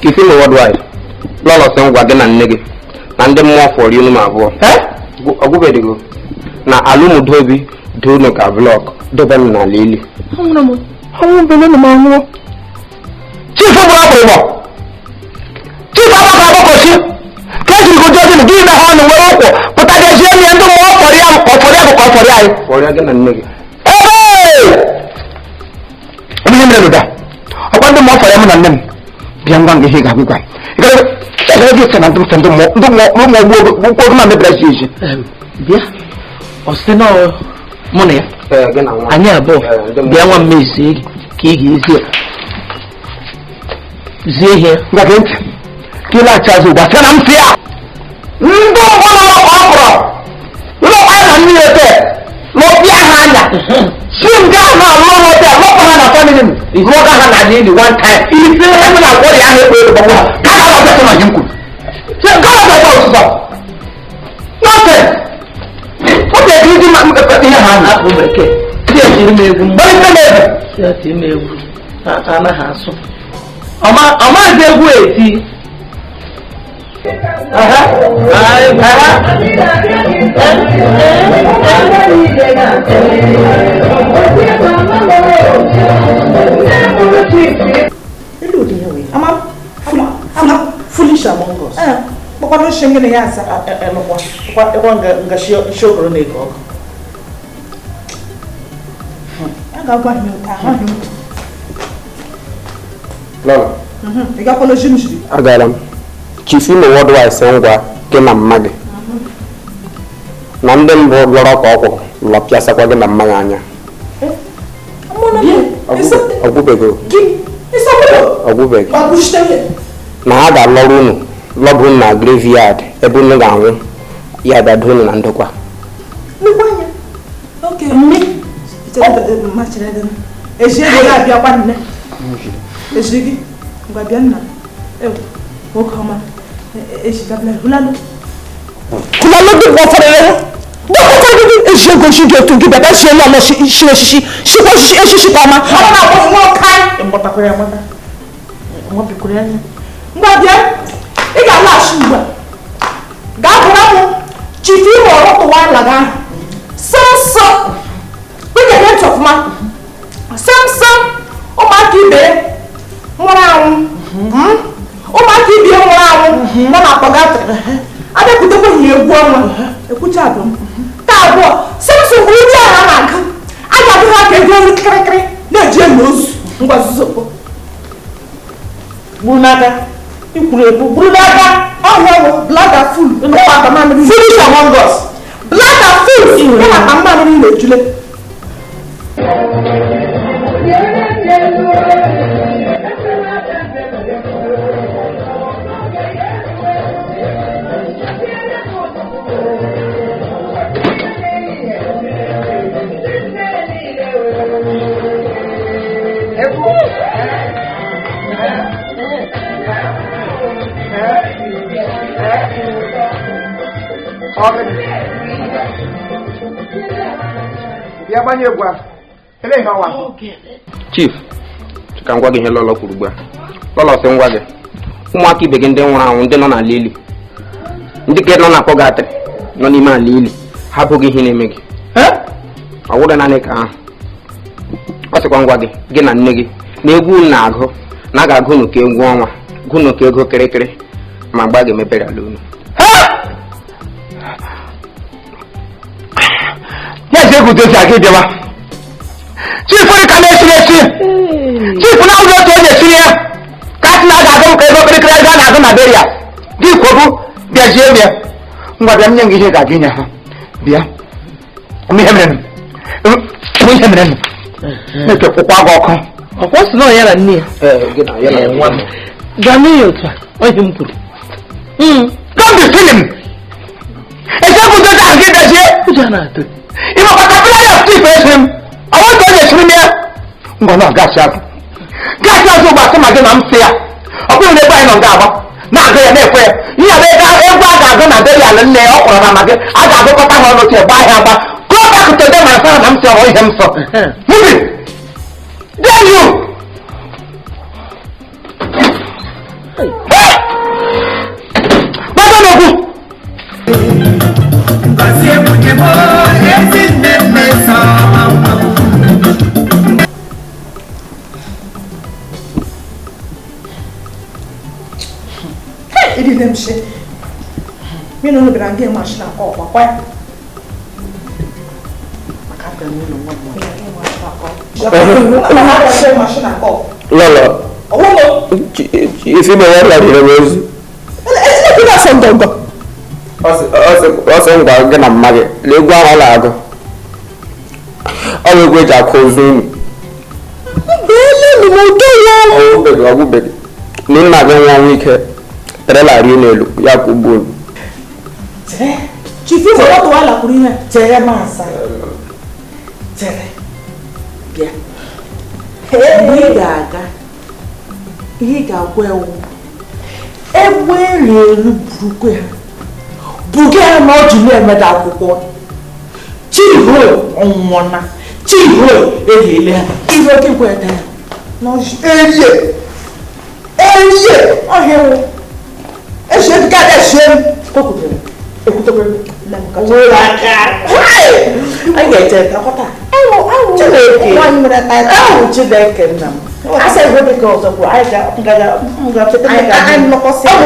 Chief Imo worldwide. Lolo sing gwa gị na nne gị na ndị mmụọ fọrọ inu ma abụọ. Ọgwụbedigo na alụmụdobi dị unu ka blọk dobe m n'ala ili. Ọnwụ bele na m anwụọ. Chief gbara ọgbụgbọ. Chief agbaka agbakọsi. Ka ejiri godo gị gị ime ha ọnụ nwere ụkwụ pụta ga-ezie nye ndị mmụọ fọrọ ya ka ọ fọrọ ya bụ ka ọ fọrọ anyị. Fọrọ ya gị na nne gị. Onye mere ụda. Ọkwa ndị mmụọ fọrọ ya m na nne m. Bịa ngwa ihe ga-agwụgwa. Saya dia senang tu sentuh mau ma beberapa Bia, osino mana ya? Anya abo, bia wan mesi kiki zie nggak gente. Kila cazu bahkan amsia. Ndong mana apa? Lo apa ni itu? Lo biasa. Sehingga lo ada lo pernah apa ni? Lo kan ada di one time. Ini mana kau yang itu bawa? Kalau ada sama jengkul. Kalau ada tahu sebab. Nanti. Oke, ini mak kepentingan anak mereka. Dia sini mebu. Mereka mebu. Dia sini mebu. Anak hasu. Ama dia gue ti. Foolish among us. Pokoknya sengene ya sa kwa nga shokoro na ego. Aga kwa nyuka. Lolo. Ega kono shimshiri. Agalam. Chief Imo worldwide sengwa ke na mmage. Na ndị mbụ lọrọ ka ọkwụ lọ pịasa kwa gị na mmanya anya. Ọgwụbego. Ọgwụbego. Na ha ga-alọrụ unu lọbụ na graveyard ebe unu ga-anwụ ya bịa duru unu na ndokwa. Okay, mme. Eji ego ga-abịa kwa nne. Eji gị ngwa bịa nna. Nwoke ọma eji gabla hulalo. Hulalo dị gbọfere ya. Gbọfere gị eji ego ji ga-etu gị bịa sie n'ọlọ shishi shikwa echichi ka ọma. Ọ na-akwụ nwa ọka. Mgbọtakwara ya gbata. Nwa bikwuru ya. Ngwa bịa. Ị ga-alaghachi ugbu a. Gaa bụrụ m Chief Imo ọrụtụwa laga ahụ. Sọsọ. Kwenye gị ntị ọfụma. Sọsọ. Ụmụaka ibe nwụrụ anwụ. Ụmụaka ibe nwụrụ anwụ nọ na akpọgatị. Abịakwutekwa ihe egwu ọnwa. Ekwucha abụ m. Ka abụọ. Sọsọ bụ ndị agha na-aga. A ga-adị ha ka ego nri kịrịkịrị na-eji eme ozu. Ngwa zuzokpo. Gburu n'aka. Ikwuru ekwu buru n'aka ọhụrụ blada full finish among us blada full ya maka mmadụ niile ejule Ya banye gwa. Ele ha wa. Chief, ka ngwa gị ihe Lolo kwuru gba. Lolo sị ngwa gị. Ụmụaka ibe gị ndị nwụrụ anwụ ndị nọ na lili. Ndị ke nọ na pọgatri nọ n'ime ala ili. Ha bụghị ihe na-eme gị. Ọ wụrụ naanị ka ahụ. Ọ sịkwa ngwa gị na nne gị na egwu na-agụ na ga-agụ unu ka egwu ọnwa gụ unu ka ego kịrịkịrị ma gba ga-emepere ala unu. Ego dozi aga ịbịawa. Chief ka na-esi. Chief na ụzọ otu onye si ya. Ka sị na a ga-agụ m ka ego kịrịkịrị gaa na-agụ na beria. Gị kwọbụ bịazie bịa. Ngwa bịa nye gị ihe ga-aga inye ha. Bịa. Ihe mere nụ. Na-ekepụkwa gị ọkụ. Ọkwa sị na ọ ya na nne ya. Gwa n'ihi otu a, ọ ihe m kwuru. Don't be silly. Eze bụ dozi aga ịbịazie. Ụjọ na-atụ. If I got to face him, I want to get him here. I'm going to gas up. Gas up about some again. I'm fair. I'm going to buy no gaba. Not there, therefore. You have a going to be a nail or a maggot. I got to put on to buy her. Go back to them and tell them to avoid him. So, move it. Then you. them shit. You know, I'm getting machine at all. Why? Lolo. If you know what I was. Also, I'm going to marry. Legua Alago. I will wait at Kozum. Oh, baby. Nina don't week. Trella Rino, Yakubu. Chief, you forgot to all of Tere Massa. Tere. Yeah. Hey, Gaga. He got well. Everywhere you look. Buga not to learn about Chiho on one. Chiho, if you were there. No, I hear. I should get a shame. I get it. I said, what because of I I'm not saying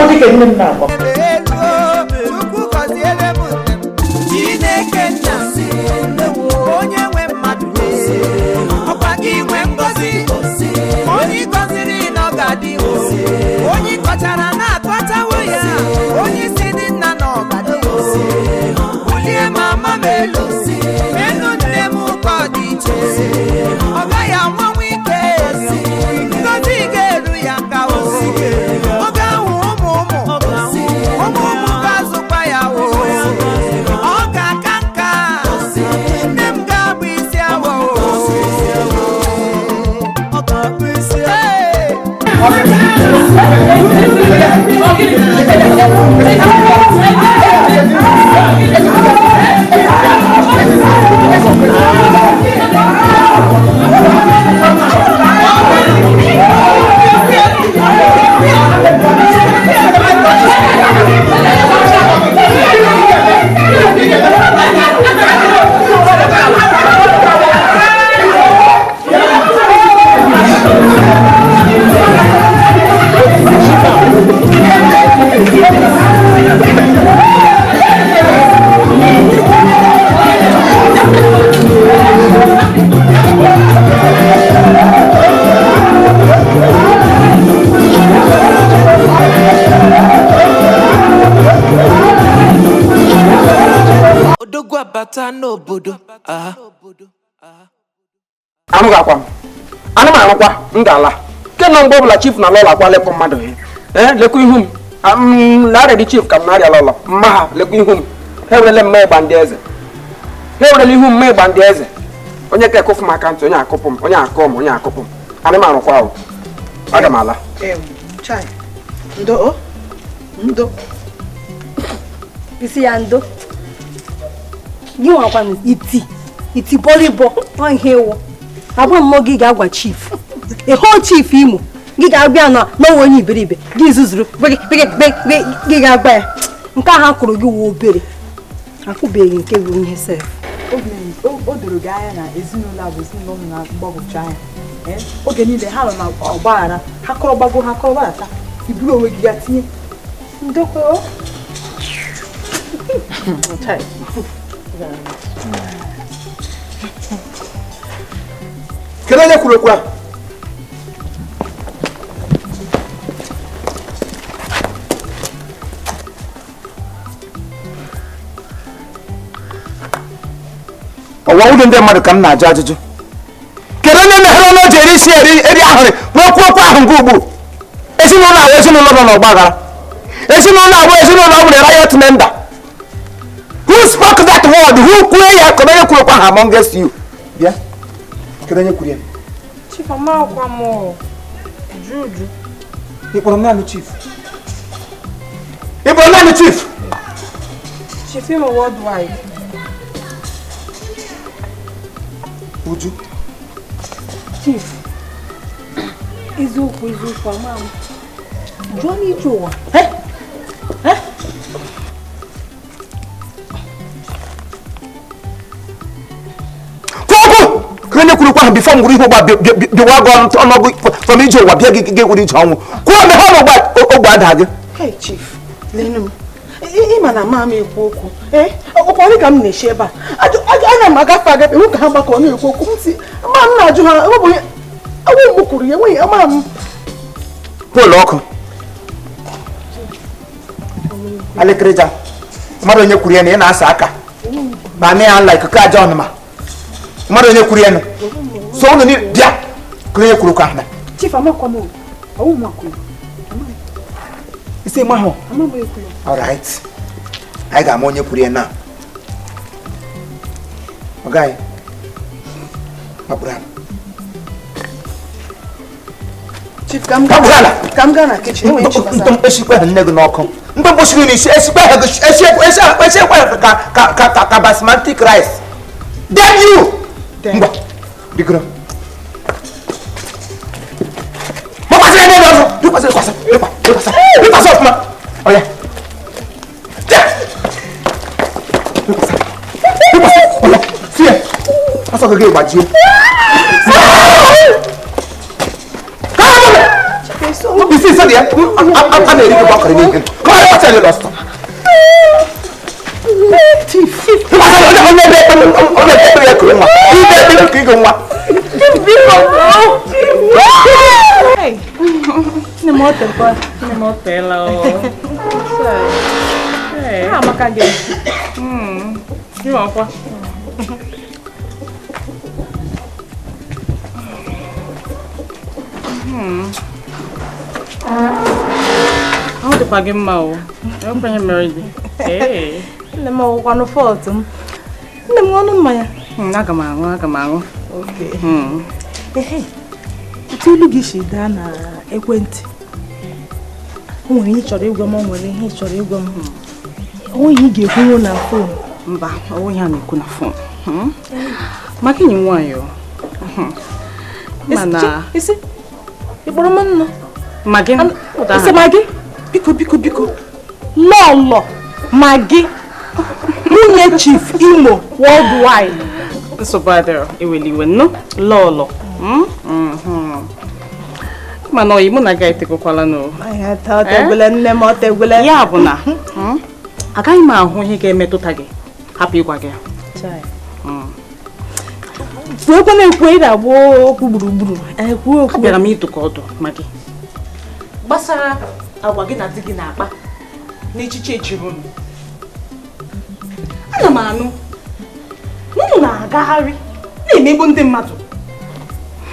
n'obodo I'm going ngala kena ngbo bla chief na lola kwa lepo mmadu leku ihum na ready chief kam na lola ma leku ihum hewele me bandeze hewele ihum me bandeze onye ke kofu makant onye akopum onye akopum ani ma rokwa o aga mala chai ndo isi ya ndo you want one iti bolibo on hewo abo mo giga agwa chief the whole chief imo giga abia na no woni iberibe gi zuzuru giga agba nka ha kwuru gi wo obere akubeghi nke bụ ihe sef o doro ga anya na ezinụlọ abụ ezinụlọ na mgbagwoju anya oge niile ha nọ na ọgbaghara ha kọrọ gbago ha kọrọ gbata iburu onwe gị ya tinye ndokwa Kelele kulekwa owa udin de madu kan na jajuju kelele me hero no jeri si eri ahore mo ku kwa ahun gugu esinu na no gbagara esinu na wo riot member. Who spoke that word? Who queer kelele kulekwa amongst you? Yeah. Kelele kulie chief ama kwa mo juju ikoro na chief Igbo na chief chief imo worldwide Uju chief izuku ama Johnny Joe Kene kuru kwa before nguri ho ba be wa go on ogo from ijo wa bia ge wuri jo hu ko me ho ogba dage hey chief Lenu. Ịma na mama ekwu okwu. Ọkwa onye ka m na-eshi ebe a. Ana m agafe agafe hụ ka ha gbakọ na-ekwu okwu. M si, ma m na-ajụ ha, ọ bụ onye m kwuru ya, enweghị ama m. Polu ọkụ. Alekịrịja. Mmadụ onye kwuru ya na ị na-asa aka. Ma mee ya nla ikuku aja ọnụma. Mmadụ onye kwuru ya nụ. So unu ni bịa. Kụrụ onye kwuru ka ahụ na. Chief amakwa m. Ọwụ m akwuru. Isi mahụ. Amagbo ekwu. All right. Anyị ga-ama onye kwuru ya na. Ọgaghị. Mapụrụ ala. Chief, ka m gaa na kitchen. Enwe nchi gbasara. Ntọmkpọchikwa ha nne gị n'ọkụ. Ntọmkpọchikwa n'isi esikwa ha esikwa ka basmati rice. Damn you! Ngwa, bigoro. Makwasị ya n'ebe ọzọ. Ịkwasị ọfụma. Ọya. Ọya. Sie. Asọ gị gbajie. Isi isi dị ya. A na-eri gị gbakọrọ n'ihe. Kọọ ya kpacha ya lọsọ. How the pagi mau? Eu penho merdi. Hey. Nne m ọgwụkwanụ fọlt m. Nne m ọnụ mmanya. Aga m aṅụ. Okay. Otu ilu gị si daa na ekwentị. O nwere ihe ị chọrọ ịgwa m, o nwere ihe ị chọrọ ịgwa m. O nwere ihe ị ga-ekwunwu na fon. Mba, ọ ihe a na-ekwu na fon. Maka enyi m nwaanyị o. Mana isi ịkpọrọ m nnu. Magi. Isi Magi. Biko. Lolo. Magi. Nwunye Chief Imo worldwide. Nsogbu eweliwe no Lolo. Mana oyi mụ na ga etekokwala no. Tegwele nne m otegwele. Ya bụ na agaghị m ahụ ihe ga-emetụta gị hapụ ịgwa gị. Kwekwe na-ekwu ị na-agba okwu gburugburu. Ekwu okwu. Abịara m ịtụkọ ọdụ Magi. Gbasara agwa gị na di gị na-akpa n'echiche ejiri unu. Ana m anụ unu na-agagharị na-emegbu ndị mmadụ,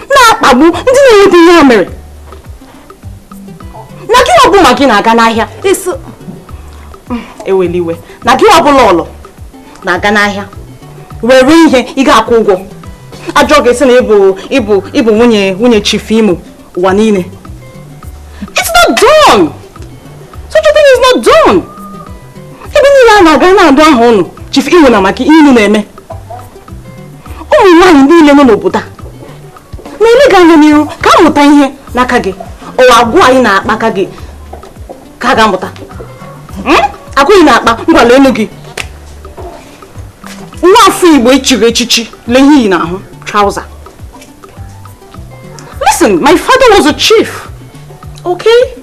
na-akpagbu ndị na-enweta ihe ha mere. Na gị ọ bụ ma gị na-aga n'ahịa eweliwe na gị ọ bụla ọlọ na-aga n'ahịa were ihe ị ga-akwụ ụgwọ. Ajọ ga-esi na ịbụ nwunye Chief Imo ụwa niile. It's not done. Such a thing is not done. Ebe niile a na-aga na-adụ ahụ ụnụ Chief Imo na maka ihe unu na-eme. Ụmụ nwaanyị niile nọ n'obodo a na-ele gị anya n'ihu ka amụta ihe n'aka gị. Ụwa agwụ anyị na-akpa aka gị ka a ga-amụta. Agwụ ị na-akpa ngwala elu gị. Nwa afọ Igbo echiri echichi lee ihe ị na-ahụ trouser. Listen, my father was a chief. Okay?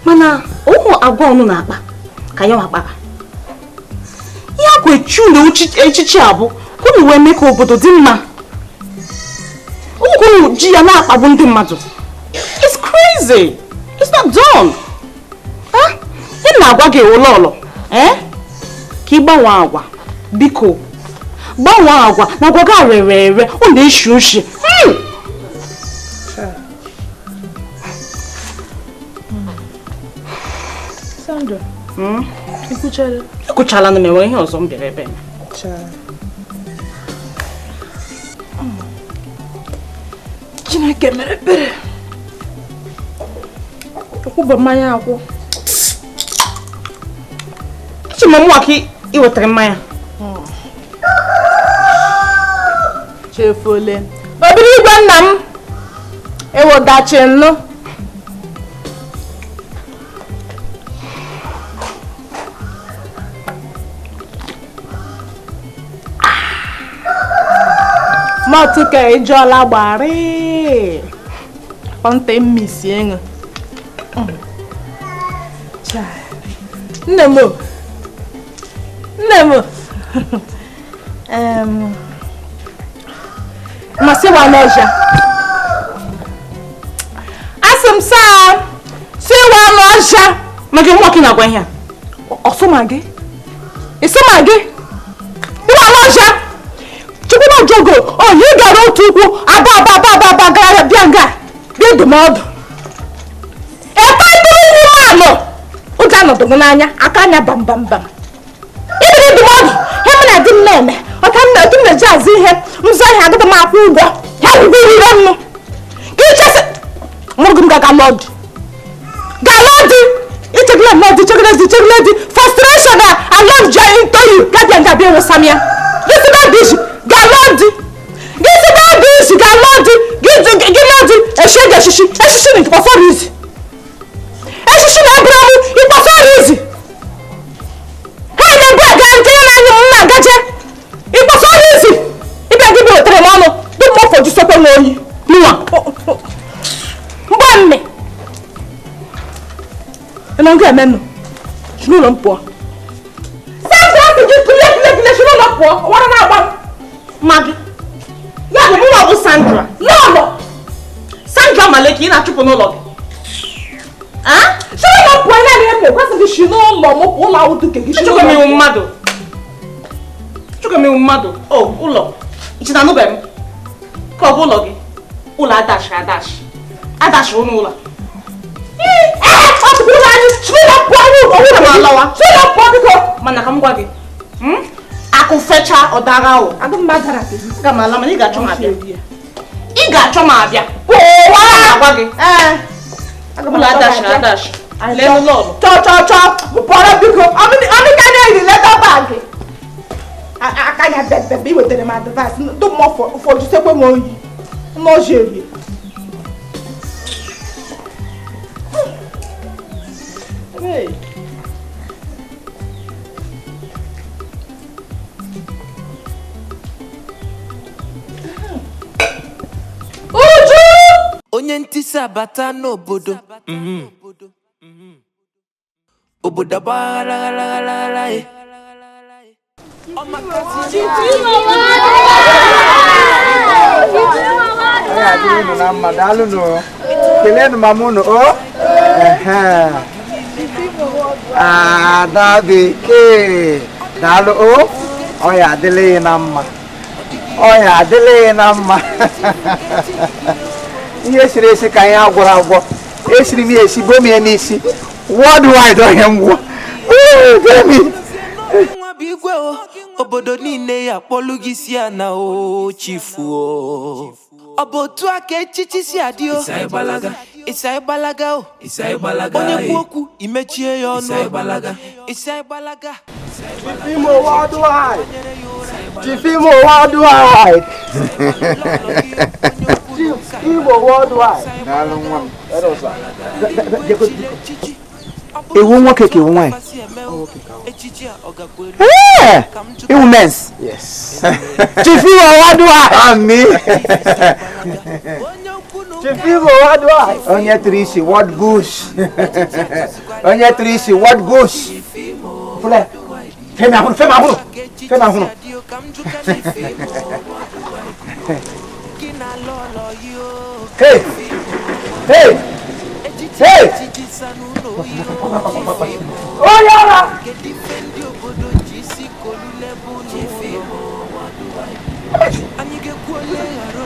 Mana ụmụ agwa ọnụ na-akpa ka ya akpara. Ya kwa echu na echichi abụ kwunu wee mee ka obodo dị mma. Ụkwụ ji ya na-akpagbu ndị mmadụ. It's crazy. It's not done. Ị na-agwa gị Lolo, ka ị gbanwee agwa. Biko, gbanwee agwa na agwa gị rere ere, ọ na-eshi ushi. Sandra, Ikuchala na m enwe ihe ọzọ m bịara ebe. Chineke mere ebere. Akwụba mmanya akwụ. Echi m mụwa ka iwetara mmanya. Chefole. Obiri igwe nna m ewodachi nnụ. Mọtụ ka ejola gbari. Ponte mmisi enyo. Nemo. Masiwa noja. Asem sa. Siwa noja. Magi walking agwa here. Osomage. Isomage. Iwa noja. Chukuna jogo. Oh, you got all tuku. Aba gara bianga. Be the mod. E pa turu ni mano. Uja no do nanya. Akanya bam. Ibi the mod. Hemu na dim neme. Otamna dim na jazi he. Mzo he agada ma akwu ugo. He bi ri no. Ki chese. Mogum ga lord. Lord. Frustration I love joy into you. Gabi be wo samia. This is that dish. Galord. This is that dish. Galord. Give shege shishi. Shishi ni for reason. Shishi na Abraham. It was for reason. Hey, na gwa gante na nyu na gaje. It was for reason. Ibe give you tremono. Do mo for you sopo ngoyi. Nuwa. Mbonne. Enonge menu. Je ne pas. Ça c'est du poulet, je ne pas. On va pas. Maggie. Ya de moi Sandra. Non. Sandra Maleki na chupo no log. Hein? Je ne pas na le quoi c'est que je no lo mo pour la auto que je. Chuko mi umado. Oh, ulo. Ichi na no bem. Ko bo logi. Ula dash. Adash onu ula. Mana kam gwa gị. Akụ fecha ọdara o. Agụ mmadara gị. Ga mala mana ị ga-achọ ma abịa. Ị ga-achọ ma abịa. Wa gwa gị. Agụ mala dash. Le Lolo. Cho. Bụpọrọ biko. Ọmị ka na-eri leather bag. Akanya bebe i wetere m advice. Do mo for ju sekwe m oyi. No jeri. Hey. Onye ntisa bata n'obodo. Obodo gbagharagharagharagha. Dabi ke dalu o oya dele na mma ihe siri esi ka anyị agwọrọ agwọ esiri m esi gomie n'isi worldwide onye ngwọ Nwa bụ igwe o obodo niile ya kpọlụ gị si ana o chifu o ọ bụ otu aka echichi si adị o Isai balaga o onye kwu okwu imechie ya ọnụ Isai balaga Imo worldwide Ewu nwoke ka ewu nwanyị Ewu mens Yes Chief Imo worldwide Ami Chief Imo worldwide Onye trishi what bush Fule Fema hunu Hey Oh yara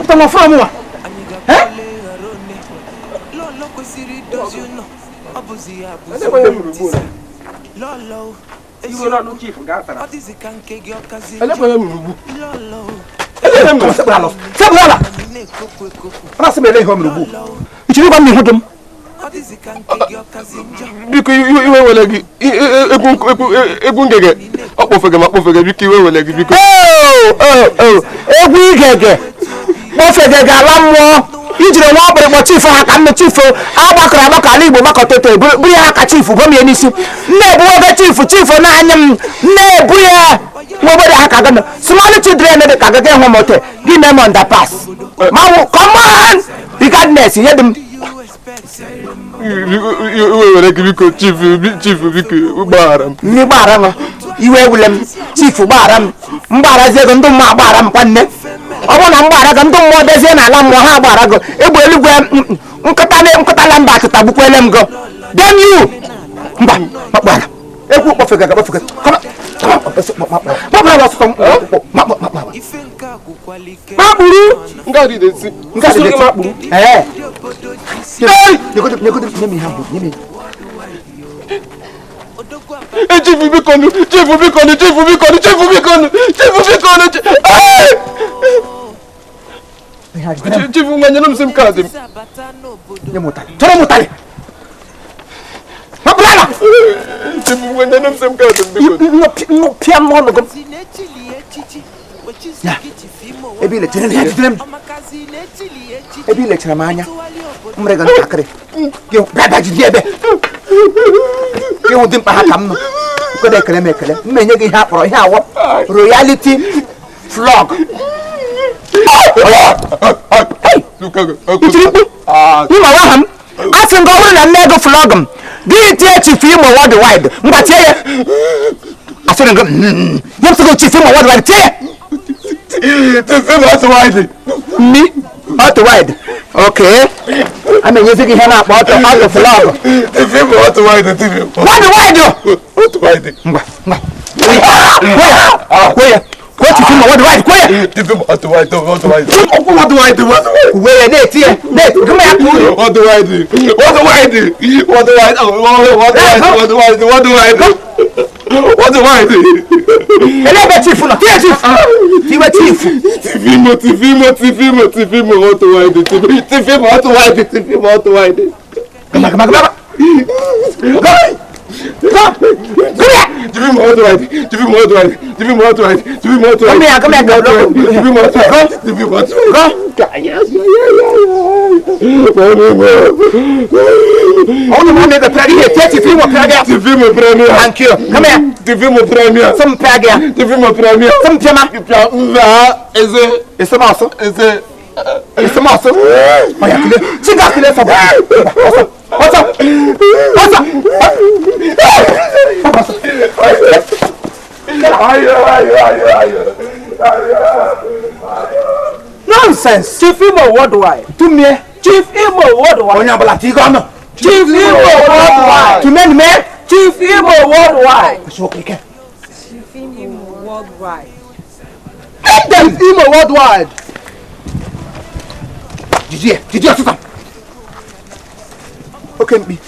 Tama famu wa Lolo kwesịrị dozi ụnọ ọ bụzi ya Lolo You not no chief gata ọ dịzị ka nke gị ọkazi Lolo Sebala Rasa mele ho mrubu Ichiri kwa mihudum ọ dịzị ka nke gị ọkazi njọ Biko iwe wele gị egwu ngege ọkpọfege biko iwe wele gị biko egwu igege kpọfege ga-ala mmụọ ijiri nwa ọkpụrịkpọ chifu ha ka mme chifu agbakọrọ agbakọ ala Igbo gbakọtete buru ya ka chifu gomie n'isi nne-ebu oge chifu n'anya m nne-ebu ya nwogbede ha ka gana small children dị ka gaga enwe mote gị na underpass manwụ come on regardless ihe dị m iwe were gị biko chief biko gbaghara m. Ndị gbaghara m iwe ewule m chief gbaghara m mgbagharazi ego ndị mmụọ gbaghara m kwanne ọ bụrụ na mgbaghara gị ndị mmụọ dezie n'ala mmụọ ha gbaghara gị egbe eluigwe nkụtala mba akụta gbukwele m gị dem you mba makpara egwu kpọfega kpọfega makpuru makpuru Chief bikonu Chief nganyana sim card m. Chọrọ mụtali makpura Chief nganyana sim card m biko. no pia mo no go ya ebi le tere ya ebi le tere manya umre ga ntakịrị gị baba ji ebe gị ụdị mkpa ha ka m nọ kwede ekele m ekele m enye gị ihe akpọrọ ihe awọ royalty flog ịma nwa ha m a sị nga ọ bụrụ na nne ego flog m gị tie chief Imo worldwide ngwa tie ya asịrị nga ya sịgo chief Imo worldwide tie ya Chief Imo worldwide me worldwide okay I'm using ihe na-akpọ auto flog Chief Imo worldwide worldwide ngwa kwaya what you think worldwide kwaya Chief Imo worldwide kwaya ne tie ne come here worldwide elebe chief no tie chief tiwe chief Chief Imo worldwide come nonsense. Chief Imo worldwide. To me, Chief Imo worldwide. Onya bala ti gono. Chief Imo worldwide. To me, Chief Imo worldwide. so click. Chief Imo worldwide. Get them Imo worldwide. Did you stop? Okay, me.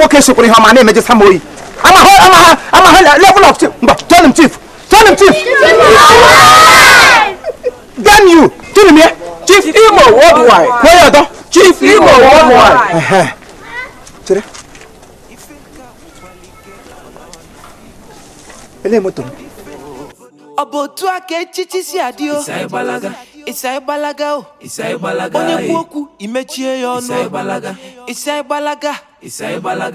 Okay, so put my name is Samoi. I'm a level of chief. But tell him chief. Damn you. Tell him here. Chief Imo worldwide. Where are you? Chief Imo worldwide. Chere. Ele moto. Obotu aka echichi si adio Isai balaga o onye kwu okwu imechie ya ọnụ Isai balaga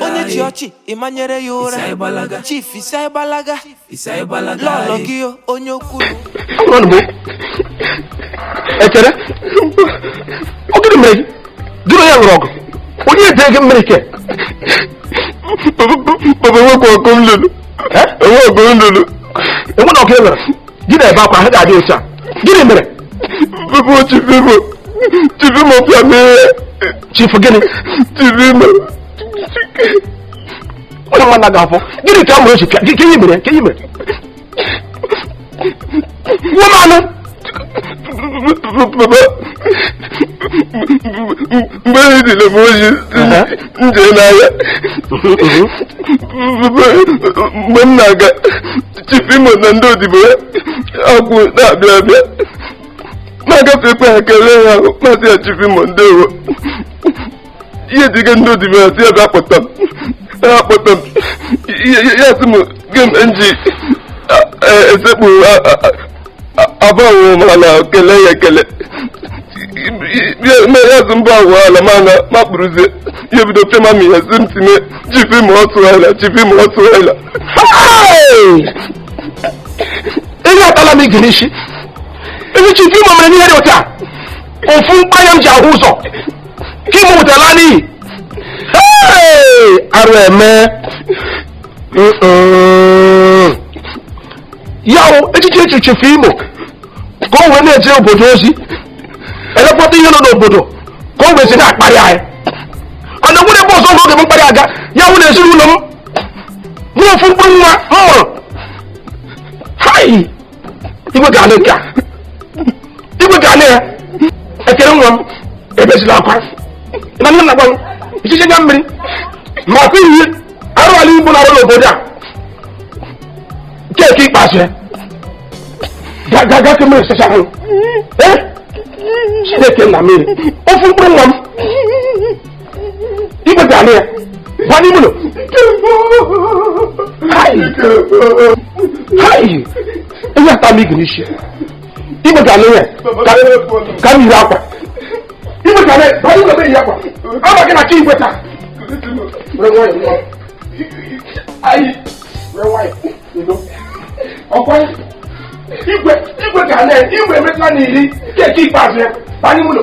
onye chi ọchị imanyere ya ụra Chief Isai balaga Lolo gị o onye okwu Ọnụ echere ogiri mere gịnị ya nwere ọgụ onye ede gị mmiri ke Papa weko ọkụm lulu enwe na ọkụ e mere gị na-ebe akwa ha ga-adị ocha gịnị mere Papa Chief Imo pịa chief gịnị Chief Imo onye nwanna gị afọ gịnị ka a mụrụ echi ka ihe mere womanụ Papa mgbe anyị dịle m oyi nje n'ahịa mgbe m na-aga Chief Imo na ndị odibo ya akwụ na-abịa na-agafekwa ha kelee ha maazị ya Chief Imo ndewo ihe dịga ndị odibo ya si ebe akpọta m ya sị m gem nji esekpu abụọ mana kelee ya ekele ya sị mbụ awụ ala mana makpụrụzie ihe bido pịama m ihe si m tinye Chief Imo ọtụghaila ihe atala m ige n'isi ezi Chief Imo mere n'ihe dị otu a ofu mkpanya m ji ahụ ụzọ Kim Mutalani. Hey, Areme. Yo, echiche chifimo. Go when they tell Bodosi. And what do you know, Bodo? Go with it at my eye. And the winner was also the Muparaga. Young as you know. No football. Hi. You were gone. You were gone. I can't run. It is not quite. And I'm not going. It is a number. My opinion. I don't leave when I will go down. Take it, Pastor. Gaga come here, Sasha. Eh? She came to me. Open one. You were down here. What do you know? Hi. Hi. Is that a big issue? You were down here. Come here. You were down here. Why you not here? I'm not going to keep with her. You know. Okay. Igwe ka na igwe metla n'iri ke keep pass ya. Bani mulo.